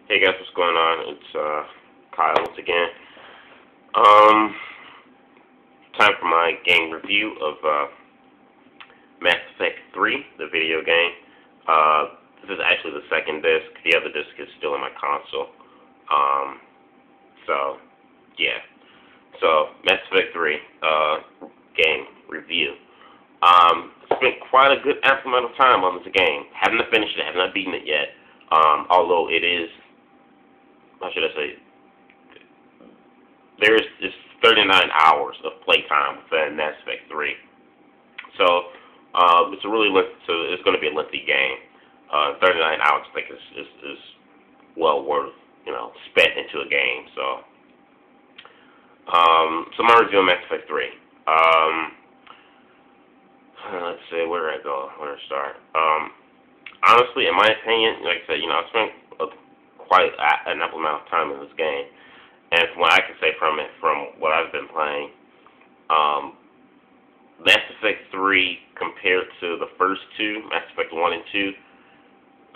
Hey guys, what's going on? It's Kyle once again. Um, Time for my game review of Mass Effect 3, the video game. This is actually the second disc. The other disc is still in my console. Um, so yeah. So Mass Effect 3 game review. Spent quite a good ample amount of time on this game. Haven't finished it. Have not beaten it yet. Although it is, how should I say? There's just 39 hours of playtime within Mass Effect 3. So it's a really so it's going to be a lengthy game. 39 hours, I think, is well worth spent into a game. So my review of Mass Effect 3. Let's see, where do I go? Where to start? Honestly, in my opinion, like I said, I spent quite an ample amount of time in this game. And from what I can say from it, from what I've been playing, Mass Effect 3 compared to the first two, Mass Effect 1 and 2,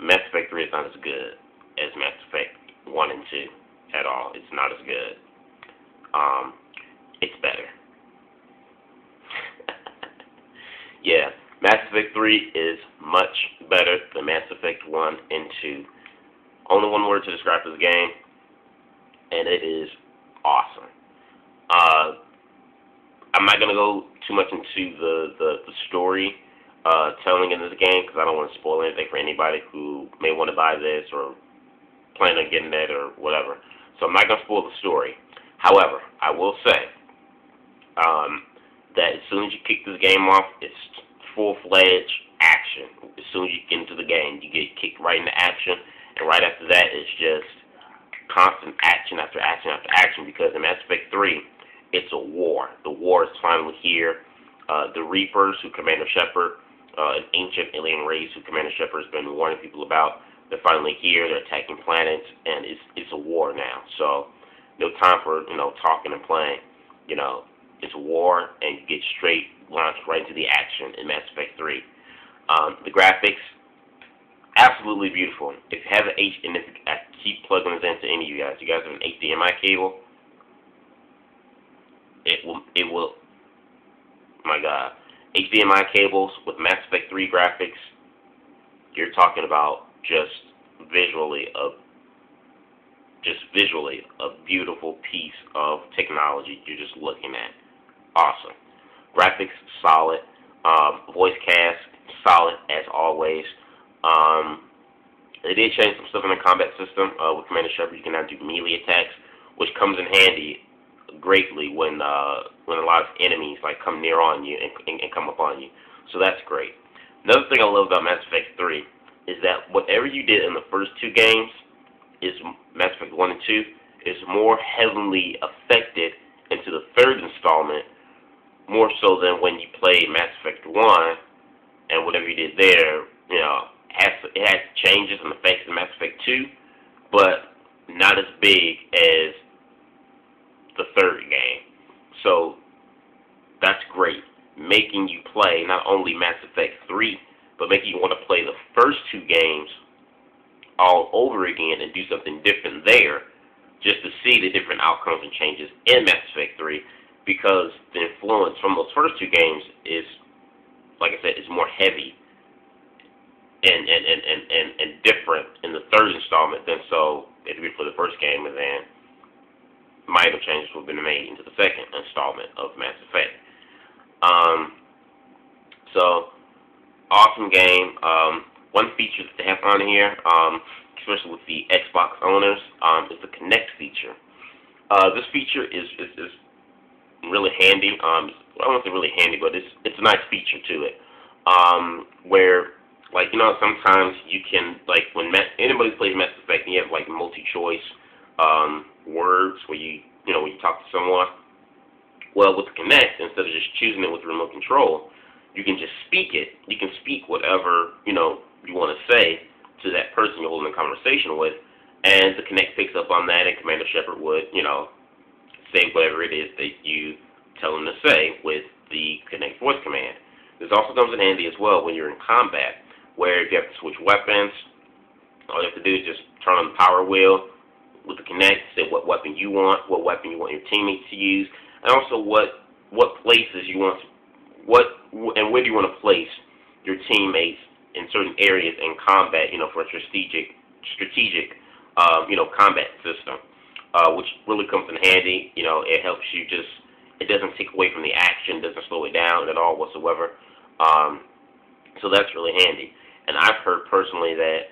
Mass Effect 3 is not as good as Mass Effect 1 and 2 at all. It's not as good. It's better. Yeah, Mass Effect 3 is much better than Mass Effect 1 and 2. Only one word to describe this game, and it is awesome. I'm not gonna go too much into the story telling in this game because I don't want to spoil anything for anybody who may want to buy this or plan on getting it or whatever. So I'm not gonna spoil the story. However, I will say that as soon as you kick this game off, it's full-fledged action. As soon as you get into the game, you get kicked right into action, and right after that, it's just constant action after action after action, because in Mass Effect 3, it's a war. The war is finally here. The Reapers, who Commander Shepard, an ancient alien race who Commander Shepard has been warning people about, they're finally here. They're attacking planets, and it's a war now. So no time for talking and playing. It's a war, and you get straight launched right into the action in Mass Effect 3. The graphics, absolutely beautiful. If you have an and if I keep plugging this into any of you guys have an HDMI cable, it will, my God, HDMI cables with Mass Effect 3 graphics, you're talking about just visually a beautiful piece of technology you're just looking at. Awesome. Graphics, solid. Voice cast, solid as always. They did change some stuff in the combat system with Commander Shepard. You can now do melee attacks, which comes in handy greatly when a lot of enemies come near on you and come up on you. So that's great. Another thing I love about Mass Effect 3 is that whatever you did in the first two games, is Mass Effect 1 and 2, is more heavily affected into the third installment, more so than when you played Mass Effect 1, and whatever you did there, it has changes and effects in Mass Effect 2, but not as big as the third game. So that's great, making you play not only Mass Effect 3, but making you want to play the first two games all over again and do something different there, just to see the different outcomes and changes in Mass Effect 3, because the influence from those first two games is, like I said, is more heavy and different in the third installment than so it would be for the first game, and then minor changes will have been made into the second installment of Mass Effect. So awesome game. One feature that they have on here, especially with the Xbox owners, is the Connect feature. This feature is really handy. I won't say really handy, but it's a nice feature to it. Where sometimes you can when anybody plays Mass Effect, and you have multi-choice words where when you talk to someone. Well, with the Connect, instead of just choosing it with remote control, you can just speak it. You can speak whatever you want to say to that person you're holding a conversation with, and the Connect picks up on that, and Commander Shepard would say whatever it is that you tell him to say with the Connect voice command. This also comes in handy as well when you're in combat, where if you have to switch weapons, all you have to do is just turn on the power wheel with the Kinect, say what weapon you want your teammates to use, and also what places you want, and where do you want to place your teammates in certain areas in combat, for a strategic combat system, which really comes in handy. It helps you it doesn't take away from the action, doesn't slow it down at all whatsoever. So that's really handy. And I've heard personally that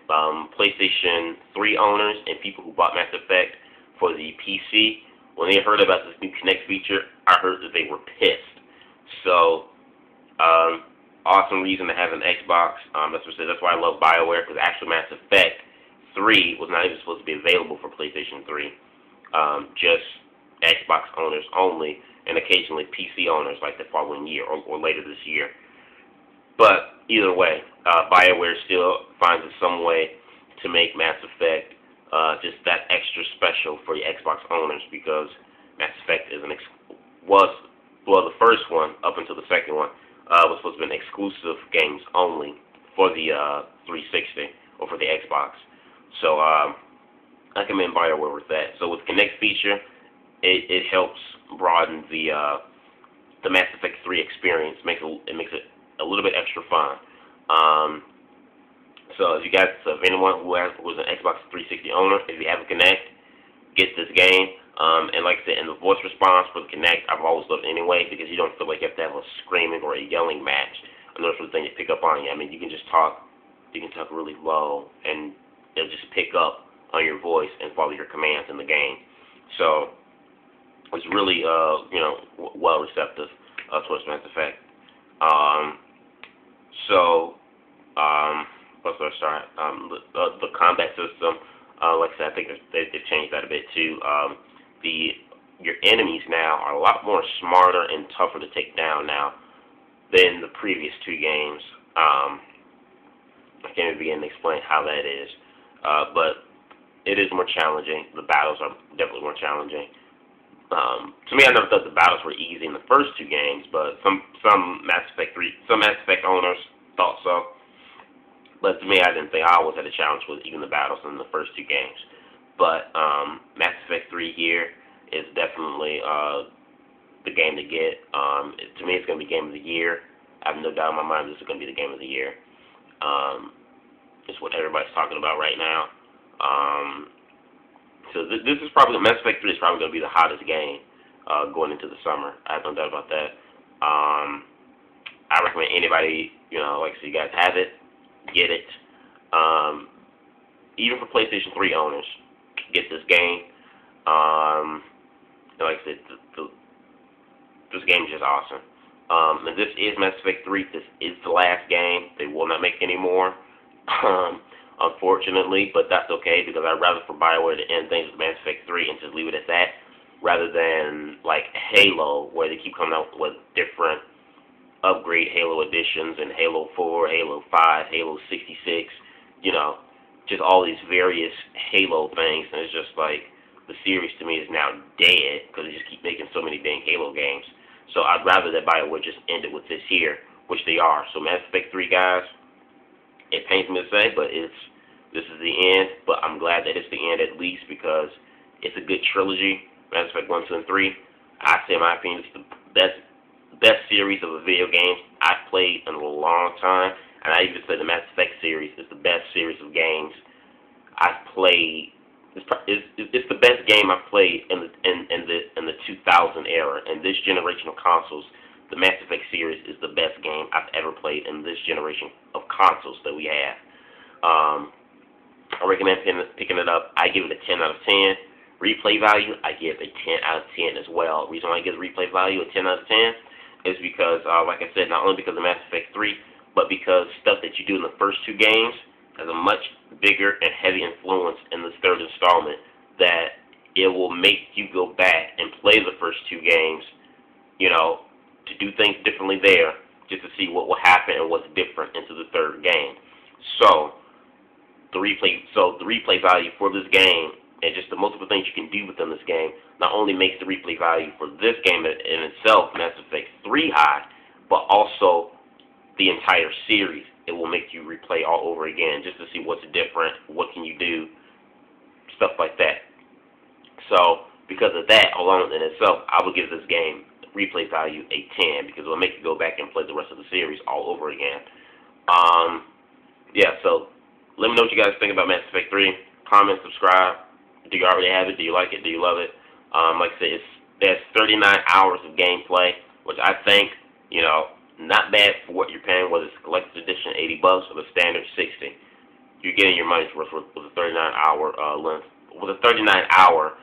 PlayStation 3 owners and people who bought Mass Effect for the PC, when they heard about this new Kinect feature, I heard that they were pissed. So, awesome reason to have an Xbox. That's why I love BioWare, because actually Mass Effect 3 was not even supposed to be available for PlayStation 3. Just Xbox owners only, and occasionally PC owners like the following year or later this year. But either way, BioWare still finds some way to make Mass Effect just that extra special for the Xbox owners, because Mass Effect the first one up until the second one was supposed to be an exclusive games only for the 360 or for the Xbox. So I commend BioWare with that. So with Kinect feature, it helps broaden the Mass Effect 3 experience. It makes it a little bit extra fun. So if anyone who was an Xbox 360 owner, if you have a Kinect, get this game. And like I said, in the voice response for the Kinect, I've always loved it anyway, because you don't feel like you have to have a screaming or a yelling match in order for the thing to pick up on you. I mean, you can just talk. You can talk really low, and it'll just pick up on your voice and follow your commands in the game. So it's really, well receptive towards Mass Effect. Let's start. The combat system, like I said, I think they've changed that a bit too. Your enemies now are a lot more smarter and tougher to take down now than the previous two games. I can't even begin to explain how that is, but it is more challenging. The battles are definitely more challenging. To me, I never thought the battles were easy in the first two games, but some Mass Effect owners thought so. But to me, I didn't think I always had a challenge with even the battles in the first two games. But Mass Effect 3 here is definitely the game to get. To me, it's going to be Game of the Year. I have no doubt in my mind this is going to be the Game of the Year. It's what everybody's talking about right now. So this is probably, Mass Effect 3 is probably going to be the hottest game going into the summer. I have no doubt about that. I recommend anybody, like I said, you guys have it, get it. Even for PlayStation 3 owners, get this game. Like I said, this game is just awesome. And this is Mass Effect 3. This is the last game. They will not make any more, unfortunately, but that's okay, because I'd rather for BioWare to end things with Mass Effect 3 and just leave it at that, rather than like Halo, where they keep coming out with different upgrade Halo editions and Halo 4, Halo 5, Halo 66, just all these various Halo things, and it's just like the series to me is now dead because they just keep making so many dang Halo games. So I'd rather that BioWare just end it with this here, which they are. So Mass Effect 3, guys, it pains me to say, but this is the end. But I'm glad that it's the end at least, because it's a good trilogy. Mass Effect 1, 2, and 3. I say, in my opinion, it's the best series of a video game I've played in a long time, and I even say the Mass Effect series is the best series of games I've played. It's the best game I've played in the 2000 era. In this generation of consoles, the Mass Effect series is the best game I've ever played in this generation of consoles that we have. I recommend picking it up. I give it a 10 out of 10. Replay value, I give a 10 out of 10 as well. The reason why I give the replay value a 10 out of 10 is because, like I said, not only because of Mass Effect 3, but because stuff that you do in the first two games has a much bigger and heavy influence in this third installment, that it will make you go back and play the first two games, to do things differently there, just to see what will happen and what's different into the third game. So the replay value for this game, and just the multiple things you can do within this game, not only makes the replay value for this game in itself, Mass Effect 3, high, but also the entire series. It will make you replay all over again, just to see what's different, what can you do, stuff like that. So because of that alone in itself, I would give this game replay value a 10 because it will make you go back and play the rest of the series all over again. Yeah, so let me know what you guys think about Mass Effect 3. Comment, subscribe. Do you already have it? Do you like it? Do you love it? Like I said, there's 39 hours of gameplay, which I think, you know, not bad for what you're paying, whether it's collector's edition, $80, or the standard, $60. You're getting your money's worth with a 39-hour length, with a 39-hour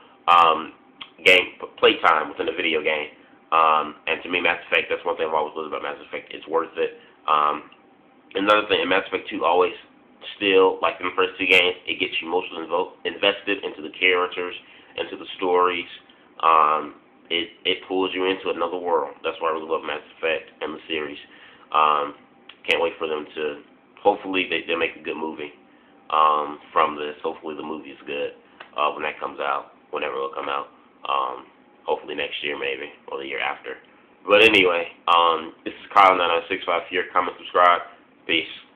game playtime within a video game. And to me, Mass Effect, that's one thing I've always loved about Mass Effect. It's worth it. Another thing, in Mass Effect 2, always still, like in the first two games, it gets you emotionally invested into the characters, into the stories. It pulls you into another world. That's why I really love Mass Effect and the series. Can't wait for them to, hopefully they make a good movie from this. Hopefully the movie is good when that comes out, whenever it will come out. Hopefully next year maybe, or the year after. But anyway, this is Kyle 9965 here. Comment, subscribe. Peace.